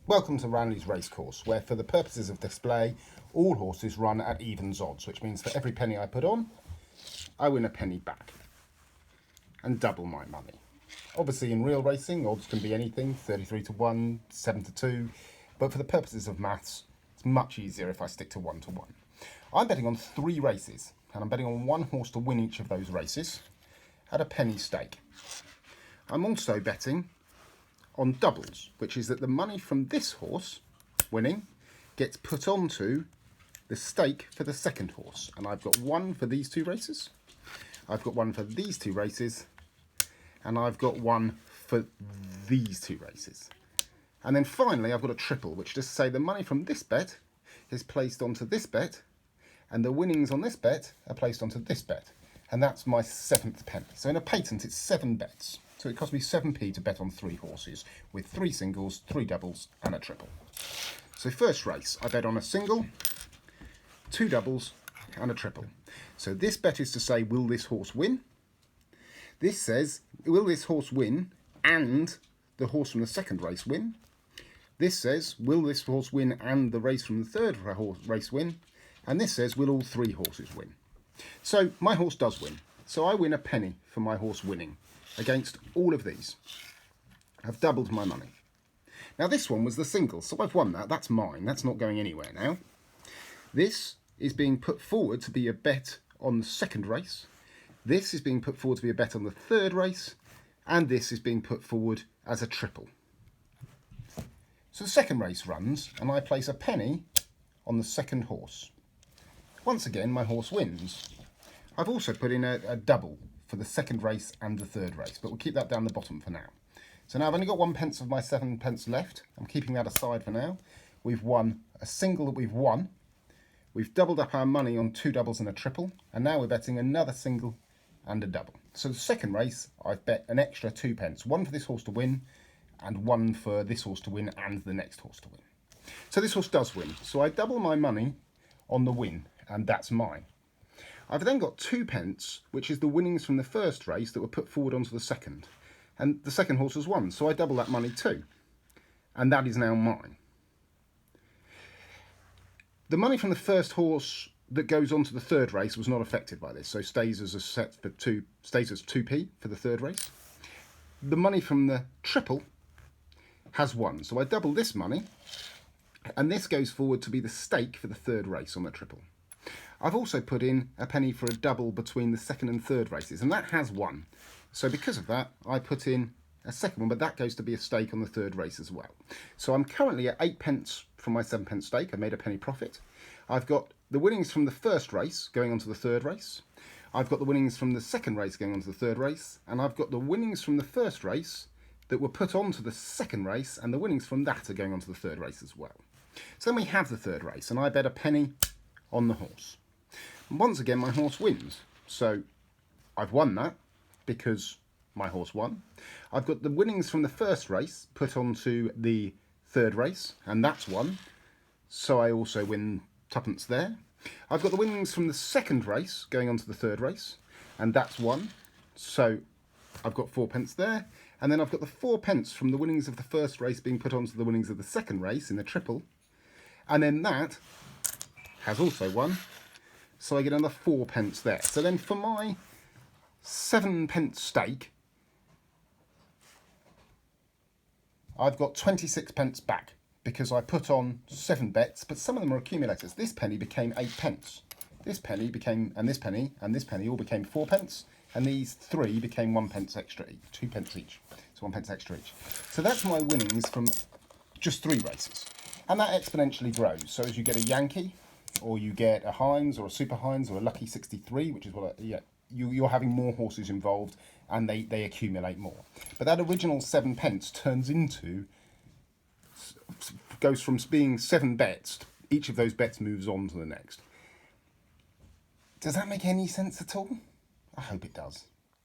Welcome to Ranley's Racecourse, where for the purposes of display, all horses run at evens odds, which means for every penny I put on, I win a penny back and double my money. Obviously in real racing, odds can be anything, 33 to 1, 7 to 2, but for the purposes of maths, it's much easier if I stick to 1 to 1. I'm betting on 3 races, and I'm betting on one horse to win each of those races at a penny stake. I'm also betting on doubles, which is that the money from this horse winning gets put onto the stake for the second horse. And I've got one for these 2 races, I've got one for these 2 races, and I've got one for these 2 races. And then finally I've got a triple, which just say the money from this bet is placed onto this bet, and the winnings on this bet are placed onto this bet. And that's my 7th penny. So in a patent it's 7 bets. So it cost me 7p to bet on 3 horses, with 3 singles, 3 doubles and a triple. So first race, I bet on a single, 2 doubles and a triple. So this bet is to say, will this horse win? This says, will this horse win and the horse from the second race win? This says, will this horse win and the race from the third race win? And this says, will all 3 horses win? So my horse does win. So I win a penny for my horse winning against all of these. I've doubled my money. Now this one was the single, so I've won that. That's mine. That's not going anywhere now. This is being put forward to be a bet on the second race. This is being put forward to be a bet on the third race. And this is being put forward as a triple. So the second race runs, and I place a penny on the second horse. Once again, my horse wins. I've also put in a double for the second race and the third race, but we'll keep that down the bottom for now. So now I've only got 1 pence of my 7 pence left. I'm keeping that aside for now. We've won a single that we've won. We've doubled up our money on 2 doubles and a triple, and now we're betting another single and a double. So the second race, I've bet an extra 2 pence, 1 for this horse to win, and 1 for this horse to win and the next horse to win. So this horse does win. So I double my money on the win, and that's mine. I've then got 2 pence, which is the winnings from the first race that were put forward onto the second. And the second horse has won, so I double that money too. And that is now mine. The money from the first horse that goes on to the third race was not affected by this, so stays as a set for stays as 2p for the third race. The money from the triple has won, so I double this money, and this goes forward to be the stake for the third race on the triple. I've also put in a penny for a double between the second and third races, and that has won. So because of that, I put in a second one, but that goes to be a stake on the third race as well. So I'm currently at 8 pence from my 7 pence stake. I made a penny profit. I've got the winnings from the first race going on to the third race. I've got the winnings from the second race going on to the third race. And I've got the winnings from the first race that were put on to the second race, and the winnings from that are going on to the third race as well. So then we have the third race, and I bet a penny on the horse. And once again, my horse wins. So I've won that because my horse won. I've got the winnings from the first race put onto the third race, and that's won. So I also win 2p there. I've got the winnings from the second race going on to the third race, and that's won. So I've got 4 pence there. And then I've got the 4 pence from the winnings of the first race being put onto the winnings of the second race in the triple. And then that has also won. So I get another 4 pence there. So then for my 7 pence stake, I've got 26 pence back because I put on 7 bets, but some of them are accumulators. This penny became 8 pence. This penny became, and this penny all became 4 pence, and these 3 became 1 pence extra each, 2 pence each. So 1 pence extra each. So that's my winnings from just 3 races. And that exponentially grows. So as you get a Yankee, or you get a Heinz or a Super Heinz or a Lucky 63, which is what you're having more horses involved, and they accumulate more. But that original 7 pence goes from being 7 bets, each of those bets moves on to the next. Does that make any sense at all? I hope it does.